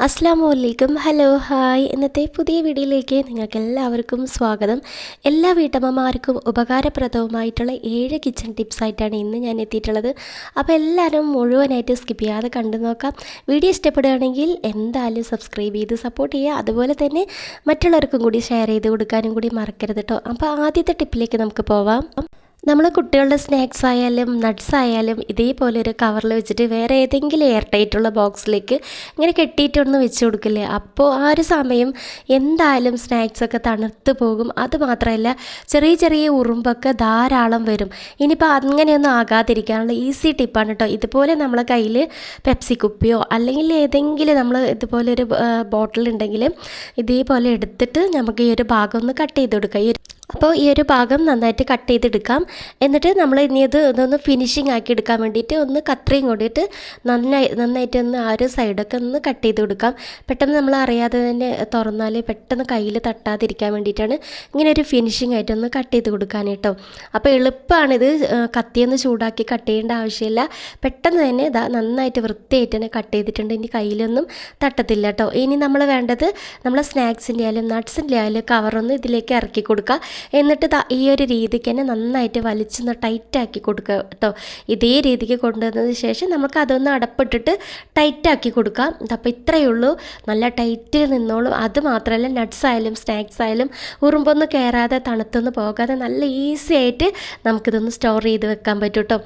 അസ്സലാമു അലൈക്കും. Hello hi. ഇന്നത്തെ പുതിയ വീഡിയോയിലേക്ക് നിങ്ങൾക്ക് എല്ലാവർക്കും സ്വാഗതം. എല്ലാ വീട്ടമ്മമാർക്കും ഉപകാരപ്രദവുമായിട്ടുള്ള 7 കിച്ചൺ ടിപ്സായിട്ടാണ് ഇന്ന് ഞാൻ എത്തിയിട്ടുള്ളത്. അപ്പോൾ എല്ലാവരും മുഴുവനായിട്ട് സ്കിപ്പ് ചെയ്യാതെ കണ്ടു നോക്കാം. വീഡിയോ ഇഷ്ടപ്പെടുകയാണെങ്കിൽ എന്തായാലും സബ്സ്ക്രൈബ് ചെയ്ത് സപ്പോർട്ട് ചെയ്യുക. അതുപോലെ തന്നെ മറ്റുള്ളവർക്കും കൂടി ഷെയർ ചെയ്ത് കൊടുക്കാനും കൂടി മറക്കരുത് കേട്ടോ. അപ്പോൾ ആദ്യത്തെ ടിപ്പിലേക്ക് നമുക്ക് പോവാം. നമ്മൾ കുട്ടികളുടെ സ്നാക്സ് ആയാലും നട്ട്സ് ആയാലും ഇതേപോലെ ഒരു കവറിൽ വെച്ചിട്ട് വേറെ ഏതെങ്കിലും എയർ ടൈറ്റുള്ള ബോക്സിലേക്ക് ഇങ്ങനെ കെട്ടിയിട്ടൊന്ന് വെച്ച് കൊടുക്കില്ലേ. അപ്പോൾ ആ ഒരു സമയം എന്തായാലും സ്നാക്സൊക്കെ തണുത്ത് പോകും. അതുമാത്രമല്ല ചെറിയ ചെറിയ ഉറുമ്പൊക്കെ ധാരാളം വരും. ഇനിയിപ്പോൾ അങ്ങനെയൊന്നും ആകാതിരിക്കാനുള്ള ഈസി ടിപ്പാണ് കേട്ടോ. ഇതുപോലെ നമ്മളെ കയ്യിൽ പെപ്സി കുപ്പിയോ അല്ലെങ്കിൽ ഏതെങ്കിലും നമ്മൾ ഇതുപോലെ ഒരു ബോട്ടിലുണ്ടെങ്കിൽ ഇതേപോലെ എടുത്തിട്ട് നമുക്ക് ഈ ഒരു ഭാഗം ഒന്ന് കട്ട് ചെയ്ത് കൊടുക്കാം. അപ്പോൾ ഈ ഒരു ഭാഗം നന്നായിട്ട് കട്ട് ചെയ്തെടുക്കാം. എന്നിട്ട് നമ്മൾ ഇനി ഇതൊന്ന് ഫിനിഷിങ് ആക്കി എടുക്കാൻ വേണ്ടിയിട്ട് ഒന്ന് കത്രിയും കൊണ്ടിട്ട് നന്നായിട്ടൊന്ന് ആ ഒരു സൈഡൊക്കെ ഒന്ന് കട്ട് ചെയ്ത് കൊടുക്കാം. പെട്ടെന്ന് നമ്മൾ അറിയാതെ തന്നെ തുറന്നാൽ പെട്ടെന്ന് കയ്യിൽ തട്ടാതിരിക്കാൻ വേണ്ടിയിട്ടാണ് ഇങ്ങനെ ഒരു ഫിനിഷിങ് ആയിട്ടൊന്ന് കട്ട് ചെയ്ത് കൊടുക്കാൻ കേട്ടോ. അപ്പോൾ എളുപ്പമാണിത്. കത്തിയൊന്ന് ചൂടാക്കി കട്ട് ചെയ്യേണ്ട ആവശ്യമില്ല. പെട്ടെന്ന് തന്നെ നന്നായിട്ട് വൃത്തിയായിട്ട് തന്നെ കട്ട് ചെയ്തിട്ടുണ്ട്. ഇനി കയ്യിലൊന്നും തട്ടത്തില്ല കേട്ടോ. ഇനി നമ്മൾ വേണ്ടത് നമ്മളെ സ്നാക്സിൻ്റെ ആയാലും നട്ട്സിൻ്റെ ആയാലും കവറൊന്ന് ഇതിലേക്ക് ഇറക്കി കൊടുക്കുക. എന്നിട്ട് ഈ ഒരു രീതിക്ക് തന്നെ നന്നായിട്ട് വലിച്ചൊന്ന് ടൈറ്റാക്കി കൊടുക്കുക കേട്ടോ. ഇതേ രീതിക്ക് കൊണ്ടുവന്നതിന് ശേഷം നമുക്ക് അതൊന്ന് അടപ്പിട്ടിട്ട് ടൈറ്റാക്കി കൊടുക്കാം. അപ്പോൾ ഇത്രയേ ഉള്ളൂ. നല്ല ടൈറ്റിൽ നിന്നോളും. അത് മാത്രമല്ല നട്ട്സ് ആയാലും സ്നാക്സ് ആയാലും ഉറുമ്പൊന്നും കയറാതെ തണുത്തൊന്നും പോകാതെ നല്ല ഈസി ആയിട്ട് നമുക്കിതൊന്ന് സ്റ്റോർ ചെയ്ത് വെക്കാൻ പറ്റും കേട്ടോ.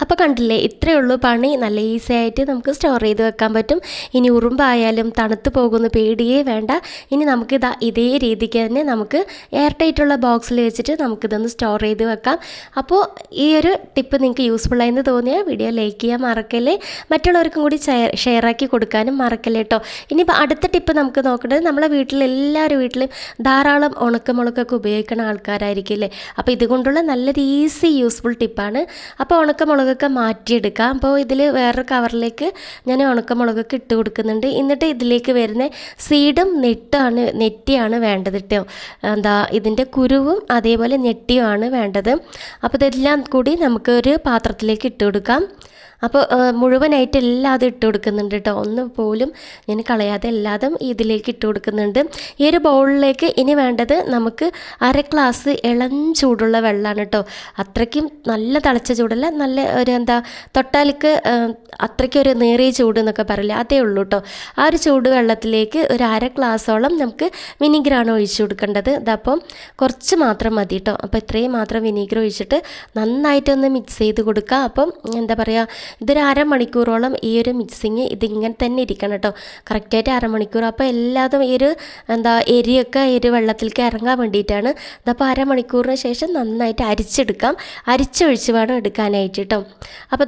അപ്പോൾ കണ്ടില്ലേ, ഇത്രയേ ഉള്ളൂ പണി. നല്ല ഈസി ആയിട്ട് നമുക്ക് സ്റ്റോർ ചെയ്ത് വെക്കാൻ പറ്റും. ഇനി ഉറുമ്പായാലും തണുത്ത് പോകുന്ന പേടിയേ വേണ്ട. ഇനി നമുക്ക് ഇതേ രീതിക്ക് തന്നെ നമുക്ക് എയർ ടൈറ്റുള്ള ബോക്സിൽ വെച്ചിട്ട് നമുക്കിതൊന്ന് സ്റ്റോർ ചെയ്ത് വെക്കാം. അപ്പോൾ ഈ ഒരു ടിപ്പ് നിങ്ങൾക്ക് യൂസ്ഫുള്ളായെന്ന് തോന്നിയാൽ വീഡിയോ ലൈക്ക് ചെയ്യാൻ മറക്കല്ലേ. മറ്റുള്ളവർക്കും കൂടി ഷെയറാക്കി കൊടുക്കാനും മറക്കല്ലേ കേട്ടോ. ഇനിയിപ്പോൾ അടുത്ത ടിപ്പ് നമുക്ക് നോക്കേണ്ടത് നമ്മളെ എല്ലാവരുടെ വീട്ടിലും ധാരാളം ഉണക്കമുളകൊക്കെ ഉപയോഗിക്കുന്ന ആൾക്കാരായിരിക്കില്ലേ. അപ്പോൾ ഇതുകൊണ്ടുള്ള നല്ലൊരു ഈസി യൂസ്ഫുൾ ടിപ്പാണ്. അപ്പോൾ ഉണക്കമുളകൊക്കെ മാറ്റിയെടുക്കാം. അപ്പോൾ ഇതിൽ വേറൊരു കവറിലേക്ക് ഞാൻ ഉണക്കമുളകൊക്കെ ഇട്ട് കൊടുക്കുന്നുണ്ട്. എന്നിട്ട് ഇതിലേക്ക് വരുന്ന സീഡും നെറ്റിയാണ് വേണ്ടത് കേട്ടോ. ഇതിൻ്റെ കുരുവും അതേപോലെ നെറ്റിയുമാണ് വേണ്ടത്. അപ്പോൾ ഇതെല്ലാം കൂടി നമുക്കൊരു പാത്രത്തിലേക്ക് ഇട്ട് കൊടുക്കാം. അപ്പോൾ മുഴുവനായിട്ട് എല്ലാതും ഇട്ട് കൊടുക്കുന്നുണ്ട് കേട്ടോ. ഒന്നും പോലും ഞാൻ കളയാതെ എല്ലാതും ഇതിലേക്ക് ഇട്ട് കൊടുക്കുന്നുണ്ട്. ഈ ഒരു ബൗളിലേക്ക് ഇനി വേണ്ടത് നമുക്ക് 1/2 ഗ്ലാസ് ഇളം ചൂടുള്ള വെള്ളമാണ് കേട്ടോ. അത്രയ്ക്കും നല്ല തിളച്ച ചൂടല്ല, നല്ല ഒരു തൊട്ടാലിക്ക് അത്രയ്ക്കൊരു നേറിയ ചൂട് എന്നൊക്കെ പറയില്ല, അതേ ഉള്ളൂ കേട്ടോ. ആ ഒരു ചൂട് വെള്ളത്തിലേക്ക് ഒരു 1/2 ഗ്ലാസോളം നമുക്ക് വിനീഗറാണ് ഒഴിച്ചു കൊടുക്കേണ്ടത്. ഇതപ്പം കുറച്ച് മാത്രം മതി കേട്ടോ. അപ്പോൾ ഇത്രയും മാത്രം വിനീഗർ ഒഴിച്ചിട്ട് നന്നായിട്ടൊന്ന് മിക്സ് ചെയ്ത് കൊടുക്കുക. അപ്പം ഇതൊരു 1/2 മണിക്കൂറോളം ഈ ഒരു മിക്സിങ് ഇതിങ്ങനെ തന്നെ ഇരിക്കണം കേട്ടോ. കറക്റ്റായിട്ട് 1/2 മണിക്കൂർ. അപ്പോൾ എല്ലാതും ഈ ഒരു എരിയൊക്കെ ഈ ഒരു വെള്ളത്തിലേക്ക് ഇറങ്ങാൻ വേണ്ടിയിട്ടാണ്. അതപ്പോൾ 1/2 മണിക്കൂറിന് ശേഷം നന്നായിട്ട് അരിച്ചെടുക്കാം. അരിച്ചൊഴിച്ച് വേണം എടുക്കാനായിട്ട് കേട്ടോ. അപ്പോൾ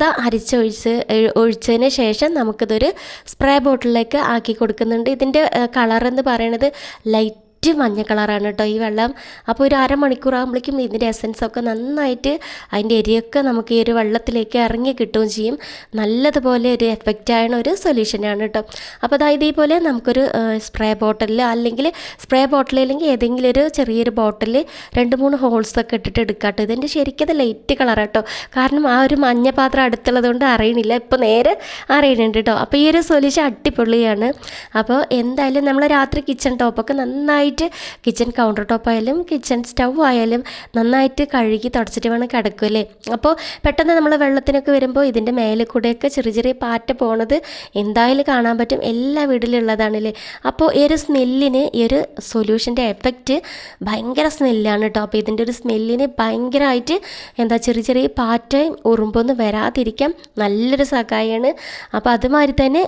ഒഴിച്ചതിന് ശേഷം നമുക്കിതൊരു സ്പ്രേ ബോട്ടിലേക്ക് ആക്കി കൊടുക്കുന്നുണ്ട്. ഇതിൻ്റെ കളറെന്ന് പറയണത് ലൈറ്റ് മഞ്ഞ കളറാണ് കേട്ടോ ഈ വെള്ളം. അപ്പോൾ ഒരു 1/2 മണിക്കൂർ ആകുമ്പോഴേക്കും ഇതിൻ്റെ എസൻസൊക്കെ നന്നായിട്ട് അതിൻ്റെ എരിയൊക്കെ നമുക്ക് ഈ ഒരു വെള്ളത്തിലേക്ക് ഇറങ്ങി കിട്ടുകയും ചെയ്യും. നല്ലതുപോലെ ഒരു എഫക്റ്റായ ഒരു സൊല്യൂഷനാണ് കേട്ടോ. അപ്പോൾ ഇതേപോലെ നമുക്കൊരു സ്പ്രേ ബോട്ടിൽ അല്ലെങ്കിൽ ഏതെങ്കിലും ഒരു ചെറിയൊരു ബോട്ടിൽ 2-3 ഹോൾസൊക്കെ ഇട്ടിട്ട് എടുക്കാം കേട്ടോ. ഇതിൻ്റെ ശരിക്കും ലൈറ്റ് കളർ കേട്ടോ. കാരണം ആ ഒരു മഞ്ഞ പാത്രം അടുത്തുള്ളത് കൊണ്ട് അറിയണില്ല, ഇപ്പോൾ നേരെ അറിയണുണ്ട് കേട്ടോ. അപ്പോൾ ഈ ഒരു സൊല്യൂഷൻ അടിപൊളിയാണ്. അപ്പോൾ എന്തായാലും നമ്മൾ രാത്രി കിച്ചൺ ടോപ്പൊക്കെ നന്നായിട്ട് കിച്ചൺ കൗണ്ടർ ടോപ്പ് ആയാലും കിച്ചൺ സ്റ്റവ് ആയാലും നന്നായിട്ട് കഴുകി തുടച്ചിട്ട് വേണം കിടക്കുമല്ലേ. അപ്പോൾ പെട്ടെന്ന് നമ്മൾ വെള്ളത്തിനൊക്കെ വരുമ്പോൾ ഇതിൻ്റെ മേലെ കൂടെയൊക്കെ ചെറിയ ചെറിയ പാറ്റ പോണത് എന്തായാലും കാണാൻ പറ്റും. എല്ലാ വീട്ടിലുള്ളതാണല്ലേ. അപ്പോൾ ഈ ഒരു സ്മെല്ലിന് ഈ ഒരു സൊല്യൂഷൻ്റെ എഫക്റ്റ് ഭയങ്കര സ്മെല്ലാണ് കേട്ടോ. അപ്പോൾ ഇതിൻ്റെ ഒരു സ്മെല്ലിന് ഭയങ്കരമായിട്ട് ചെറിയ ചെറിയ പാറ്റയും ഉറുമ്പൊന്നും വരാതിരിക്കാൻ നല്ലൊരു സഹായമാണ്. അപ്പോൾ അതുമാതിരി തന്നെ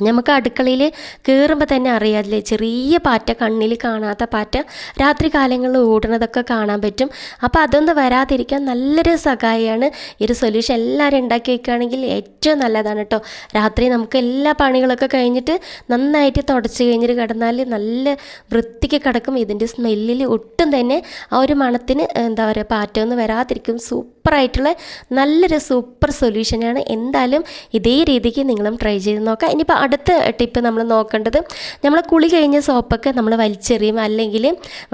നമുക്ക് അടുക്കളയിൽ കയറുമ്പോൾ തന്നെ അറിയാമല്ലേ, ചെറിയ പാറ്റ, കണ്ണിൽ കാണാത്ത പാറ്റ രാത്രി കാലങ്ങളിൽ ഓടുന്നതൊക്കെ കാണാൻ പറ്റും. അപ്പോൾ അതൊന്നും വരാതിരിക്കാൻ നല്ലൊരു സഹായമാണ് ഈ ഒരു സൊല്യൂഷൻ. എല്ലാവരും ഉണ്ടാക്കി വയ്ക്കുകയാണെങ്കിൽ ഏറ്റവും നല്ലതാണ് കേട്ടോ. രാത്രി നമുക്ക് എല്ലാ പണികളൊക്കെ കഴിഞ്ഞിട്ട് നന്നായിട്ട് തുടച്ച് കഴിഞ്ഞിട്ട് കിടന്നാൽ നല്ല വൃത്തിക്ക് കിടക്കും. ഇതിൻ്റെ സ്മെല്ലിൽ ഒട്ടും തന്നെ ആ ഒരു മണത്തിന് പാറ്റ ഒന്നും വരാതിരിക്കും. സൂപ്പറായിട്ടുള്ള നല്ലൊരു സൂപ്പർ സൊല്യൂഷനാണ്. എന്തായാലും ഇതേ രീതിക്ക് നിങ്ങളും ട്രൈ ചെയ്ത് നോക്കാം. ഇനിയിപ്പോൾ അടുത്ത ടിപ്പ് നമ്മൾ നോക്കേണ്ടത്, നമ്മൾ കുളി കഴിഞ്ഞ സോപ്പൊക്കെ നമ്മൾ വലിച്ചെറിയും, അല്ലെങ്കിൽ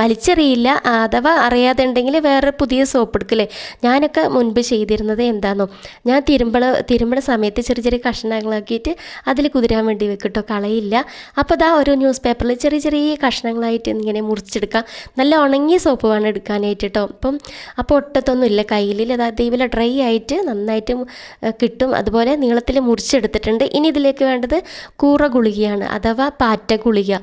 വലിച്ചെറിയില്ല അഥവാ അറിയാതെ ഉണ്ടെങ്കിൽ വേറെ പുതിയ സോപ്പ് എടുക്കില്ലേ. ഞാനൊക്കെ മുൻപ് ചെയ്തിരുന്നത് എന്താണെന്നോ, ഞാൻ തിരുമ്പണ സമയത്ത് ചെറിയ ചെറിയ കഷ്ണങ്ങളാക്കിയിട്ട് അതിൽ കുതിരാൻ വേണ്ടി വെക്കിട്ടോ, കളയില്ല. അപ്പോൾ അതാ ഓരോ ന്യൂസ് പേപ്പറിൽ ചെറിയ ചെറിയ കഷ്ണങ്ങളായിട്ട് ഇങ്ങനെ മുറിച്ചെടുക്കാം. നല്ല ഉണങ്ങിയ സോപ്പ് വേണം എടുക്കാനായിട്ട് കേട്ടോ. അപ്പോൾ ഒട്ടത്തൊന്നുമില്ല കയ്യിൽ, അതായത് ഇതുപോലെ ഡ്രൈ ആയിട്ട് നന്നായിട്ട് കിട്ടും. അതുപോലെ നീളത്തിൽ മുറിച്ചെടുത്തിട്ടുണ്ട്. ഇനി ഇതിലേക്ക് വേണ്ടത് കൂറ ഗുളികയാണ്, അഥവാ പാറ്റ ഗുളിക.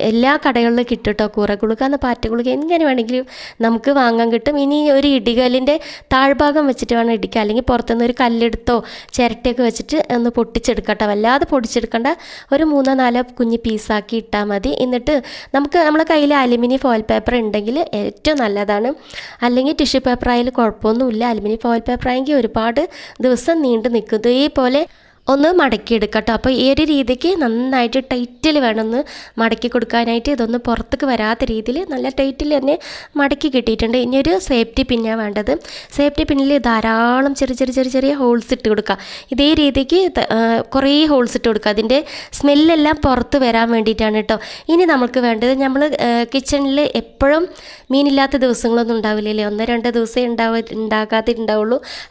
എല്ലാ കടകളിലും കിട്ടും കേട്ടോ കൂറ ഗുളിക എന്ന പാറ്റ ഗുളിക, എങ്ങനെ വേണമെങ്കിലും നമുക്ക് വാങ്ങാൻ കിട്ടും. ഇനി ഒരു ഇടികല്ലിൻ്റെ താഴ്ഭാഗം വെച്ചിട്ട് വേണം ഇടിക്കുക, അല്ലെങ്കിൽ പുറത്തുനിന്ന് ഒരു കല്ലെടുത്തോ ചിരട്ടയൊക്കെ വെച്ചിട്ട് ഒന്ന് പൊട്ടിച്ചെടുക്കട്ടോ. വല്ലാതെ പൊടിച്ചെടുക്കേണ്ട, ഒരു 3-4 കുഞ്ഞ് പീസാക്കി ഇട്ടാൽ മതി. എന്നിട്ട് നമ്മളെ കയ്യിൽ അലുമിനിയം ഫോയിൽ പേപ്പർ ഉണ്ടെങ്കിൽ ഏറ്റവും നല്ലതാണ്, അല്ലെങ്കിൽ ടിഷ്യൂ പേപ്പർ ആയാലും കുഴപ്പമൊന്നുമില്ല. അലുമിനിയം ഫോയിൽ പേപ്പർ ആയെങ്കിൽ ഒരുപാട് ദിവസം നീണ്ടു നിൽക്കും. ഇതേപോലെ ഒന്ന് മടക്കിയെടുക്കാം കേട്ടോ. അപ്പോൾ ഈ ഒരു രീതിക്ക് നന്നായിട്ട് ടൈറ്റിൽ വേണം ഒന്ന് മടക്കി കൊടുക്കാനായിട്ട്. ഇതൊന്ന് പുറത്തേക്ക് വരാത്ത രീതിയിൽ നല്ല ടൈറ്റിൽ തന്നെ മടക്കി കിട്ടിയിട്ടുണ്ട്. ഇനി ഒരു സേഫ്റ്റി പിന്നാണ് വേണ്ടത്. സേഫ്റ്റി പിന്നിൽ ധാരാളം ചെറിയ ഹോൾസ് ഇട്ട് കൊടുക്കുക. ഇതേ രീതിക്ക് കുറേ ഹോൾസ് ഇട്ട് കൊടുക്കുക, അതിൻ്റെ സ്മെല്ലെല്ലാം പുറത്ത് വരാൻ വേണ്ടിയിട്ടാണ് കേട്ടോ. ഇനി നമുക്ക് വേണ്ടത്, നമ്മൾ കിച്ചണിൽ എപ്പോഴും മീനില്ലാത്ത ദിവസങ്ങളൊന്നും ഉണ്ടാവില്ലല്ലേ, 1-2 ദിവസമേ ഉണ്ടാകാതെ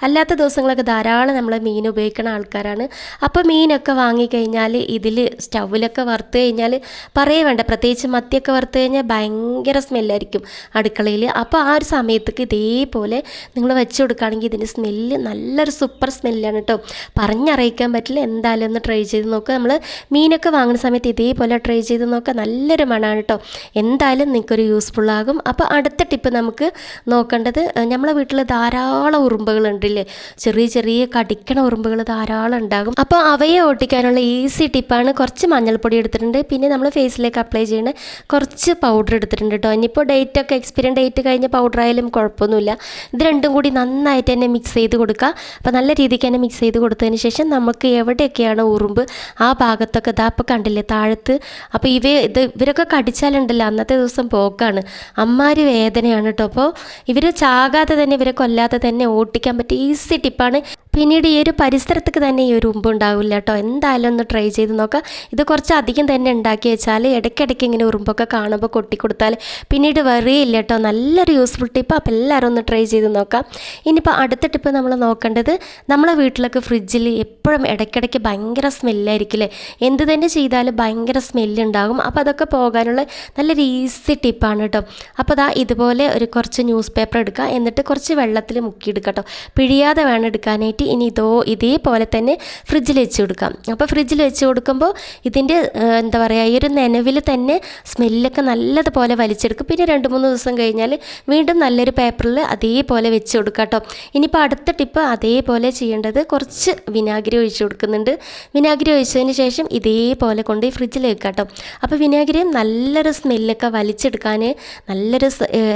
അല്ലാത്ത ദിവസങ്ങളൊക്കെ ധാരാളം നമ്മൾ മീൻ ഉപയോഗിക്കുന്ന ആൾക്കാരാണ്. അപ്പോൾ മീനൊക്കെ വാങ്ങിക്കഴിഞ്ഞാൽ ഇതിൽ സ്റ്റൗവിലൊക്കെ വറുത്ത് കഴിഞ്ഞാൽ പറയേ വേണ്ട, പ്രത്യേകിച്ച് മത്തിയൊക്കെ വറുത്ത് കഴിഞ്ഞാൽ ഭയങ്കര സ്മെല്ലായിരിക്കും അടുക്കളയിൽ. അപ്പോൾ ആ ഒരു സമയത്തേക്ക് ഇതേപോലെ നിങ്ങൾ വെച്ച് കൊടുക്കുകയാണെങ്കിൽ ഇതിൻ്റെ സ്മെല്ല് നല്ലൊരു സൂപ്പർ സ്മെല്ലാണ് കേട്ടോ, പറഞ്ഞറിയിക്കാൻ പറ്റില്ല. എന്തായാലും ഒന്ന് ട്രൈ ചെയ്ത് നോക്കുക. നമ്മൾ മീനൊക്കെ വാങ്ങുന്ന സമയത്ത് ഇതേപോലെ ട്രൈ ചെയ്ത് നോക്കുക, നല്ലൊരു മണമാണ് കേട്ടോ. എന്തായാലും നിങ്ങൾക്കൊരു യൂസ്ഫുൾ ആകും. അപ്പോൾ അടുത്ത ടിപ്പ് നമുക്ക് നോക്കേണ്ടത്, നമ്മളെ വീട്ടിൽ ധാരാളം ഉറുമ്പുകളുണ്ടല്ലേ, ചെറിയ കടിക്കണ ഉറുമ്പുകൾ ധാരാളം ഉണ്ടാകും. അപ്പോൾ അവയെ ഓട്ടിക്കാനുള്ള ഈസി ടിപ്പാണ്, കുറച്ച് മഞ്ഞൾപ്പൊടി എടുത്തിട്ടുണ്ട്, പിന്നെ നമ്മൾ ഫേസിലേക്ക് അപ്ലൈ ചെയ്യുന്ന കുറച്ച് പൗഡർ എടുത്തിട്ടുണ്ട് കേട്ടോ. ഇനിയിപ്പോൾ എക്സ്പയറി ഡേറ്റ് കഴിഞ്ഞ പൗഡർ ആയാലും കുഴപ്പമൊന്നുമില്ല. ഇത് രണ്ടും കൂടി നന്നായിട്ട് തന്നെ മിക്സ് ചെയ്ത് കൊടുക്കുക. അപ്പോൾ നല്ല രീതിക്ക് തന്നെ മിക്സ് ചെയ്ത് കൊടുത്തതിന് ശേഷം നമുക്ക് എവിടെയൊക്കെയാണ് ഉറുമ്പ് ആ ഭാഗത്തൊക്കെ ഇപ്പോൾ കണ്ടില്ലേ താഴത്ത്, അപ്പോൾ ഇവരൊക്കെ കടിച്ചാലുണ്ടല്ലോ അന്നത്തെ ദിവസം പോക്കാണ്, അമ്മാരി വേദനയാണ് കേട്ടോ. അപ്പോൾ ഇവർ ചാകാതെ തന്നെ ഇവരെ കൊല്ലാതെ തന്നെ ഓട്ടിക്കാൻ പറ്റിയ ഈസി ടിപ്പാണ്. പിന്നീട് ഈ ഒരു പരിസരത്തേക്ക് തന്നെ ഈ ഒരു ഉറുമ്പ് ഉണ്ടാവില്ല കേട്ടോ. എന്തായാലും ഒന്ന് ട്രൈ ചെയ്ത് നോക്കാം. ഇത് കുറച്ച് അധികം തന്നെ ഉണ്ടാക്കി വെച്ചാൽ ഇടയ്ക്കിടയ്ക്ക് ഇങ്ങനെ ഉറുമ്പൊക്കെ കാണുമ്പോൾ കൊട്ടിക്കൊടുത്താൽ പിന്നീട് വരികയില്ല കേട്ടോ. നല്ലൊരു യൂസ്ഫുൾ ടിപ്പ്. അപ്പോൾ എല്ലാവരും ഒന്ന് ട്രൈ ചെയ്ത് നോക്കാം. ഇനിയിപ്പോൾ അടുത്ത ടിപ്പ് നമ്മൾ നോക്കേണ്ടത്, നമ്മളെ വീട്ടിലൊക്കെ ഫ്രിഡ്ജിൽ എപ്പോഴും ഇടയ്ക്കിടയ്ക്ക് ഭയങ്കര സ്മെല്ലായിരിക്കില്ലേ, എന്ത് തന്നെ ചെയ്താലും ഭയങ്കര സ്മെല്ലുണ്ടാകും. അപ്പോൾ അതൊക്കെ പോകാനുള്ള നല്ലൊരു ഈസി ടിപ്പാണ് കേട്ടോ. അപ്പോൾ ഇതുപോലെ കുറച്ച് ന്യൂസ് പേപ്പർ എടുക്കുക, എന്നിട്ട് കുറച്ച് വെള്ളത്തിൽ മുക്കിയെടുക്കുക കേട്ടോ, പിഴിയാതെ വേണം എടുക്കാനായിട്ട്. ഇനി ഇതേപോലെ തന്നെ ഫ്രിഡ്ജിൽ വെച്ച് കൊടുക്കാം. അപ്പോൾ ഫ്രിഡ്ജിൽ വെച്ച് കൊടുക്കുമ്പോൾ ഇതിൻ്റെ എന്താ പറയുക, ഈ ഒരു നനവിൽ തന്നെ സ്മെല്ലൊക്കെ നല്ലതുപോലെ വലിച്ചെടുക്കും. പിന്നെ 2-3 ദിവസം കഴിഞ്ഞാൽ വീണ്ടും നല്ലൊരു പേപ്പറിൽ അതേപോലെ വെച്ച് കൊടുക്കാം കേട്ടോ. ഇനിയിപ്പോൾ അടുത്ത ടിപ്പ് അതേപോലെ ചെയ്യേണ്ടത്, കുറച്ച് വിനാഗിരി ഒഴിച്ച് കൊടുക്കുന്നുണ്ട്. വിനാഗിരി ഒഴിച്ചതിന് ശേഷം ഇതേപോലെ കൊണ്ട് ഫ്രിഡ്ജിൽ വെക്കാം കേട്ടോ. അപ്പോൾ വിനാഗിരിയും നല്ലൊരു സ്മെല്ലൊക്കെ വലിച്ചെടുക്കാൻ നല്ലൊരു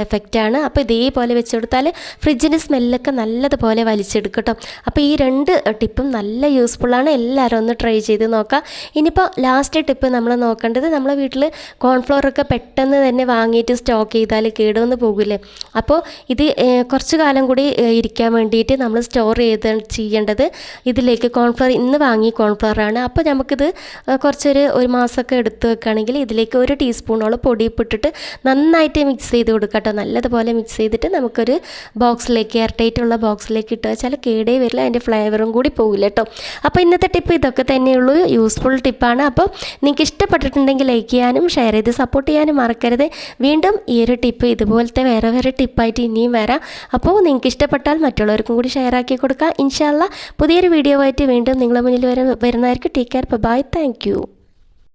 എഫക്റ്റാണ്. അപ്പോൾ ഇതേപോലെ വെച്ച് കൊടുത്താൽ ഫ്രിഡ്ജിൻ്റെ സ്മെല്ലൊക്കെ നല്ലതുപോലെ വലിച്ചെടുക്കും കേട്ടോ. അപ്പോൾ ഈ 2 ടിപ്പും നല്ല യൂസ്ഫുള്ളാണ്, എല്ലാവരും ഒന്ന് ട്രൈ ചെയ്ത് നോക്കാം. ഇനിയിപ്പോൾ ലാസ്റ്റ് ടിപ്പ് നമ്മൾ നോക്കേണ്ടത്, നമ്മളെ വീട്ടിൽ കോൺഫ്ലോറൊക്കെ പെട്ടെന്ന് തന്നെ വാങ്ങിയിട്ട് സ്റ്റോക്ക് ചെയ്താൽ കേടുവന്ന് പോകില്ലേ. അപ്പോൾ ഇത് കുറച്ച് കാലം കൂടി ഇരിക്കാൻ വേണ്ടിയിട്ട് നമ്മൾ സ്റ്റോർ ചെയ്യേണ്ടത് ഇതിലേക്ക് കോൺഫ്ലോർ, ഇന്ന് വാങ്ങിയ കോൺഫ്ലോറാണ്. അപ്പോൾ നമുക്കിത് ഒരു മാസമൊക്കെ എടുത്ത് വെക്കുകയാണെങ്കിൽ ഇതിലേക്ക് 1 ടീസ്പൂണോളം പൊടിയിപ്പിട്ടിട്ട് നന്നായിട്ട് മിക്സ് ചെയ്ത് കൊടുക്കാം കേട്ടോ. നല്ലതുപോലെ മിക്സ് ചെയ്തിട്ട് നമുക്കൊരു ബോക്സിലേക്ക്, എയർ ടൈറ്റുള്ള ബോക്സിലേക്ക് ഇട്ട് വെച്ചാൽ കേടേ വരില്ല, അതിൻ്റെ ഫ്ലേവറും കൂടി പോകില്ല കേട്ടോ. അപ്പോൾ ഇന്നത്തെ ടിപ്പ് ഇതൊക്കെ തന്നെയുള്ളൂ, യൂസ്ഫുൾ ടിപ്പാണ്. അപ്പോൾ നിങ്ങൾക്ക് ഇഷ്ടപ്പെട്ടിട്ടുണ്ടെങ്കിൽ ലൈക്ക് ചെയ്യാനും ഷെയർ ചെയ്ത് സപ്പോർട്ട് ചെയ്യാനും മറക്കരുത്. വീണ്ടും ഈ ഒരു ടിപ്പ് ഇതുപോലത്തെ വേറെ ടിപ്പായിട്ട് ഇനിയും വരാം. അപ്പോൾ നിങ്ങൾക്ക് ഇഷ്ടപ്പെട്ടാൽ മറ്റുള്ളവർക്കും കൂടി ഷെയർ ആക്കി കൊടുക്കുക. ഇൻഷാ അല്ലാഹ് പുതിയൊരു വീഡിയോ ആയിട്ട് വീണ്ടും നിങ്ങളുടെ മുന്നിൽ വരുന്നതായിരിക്കും. Take care, bye, thank U.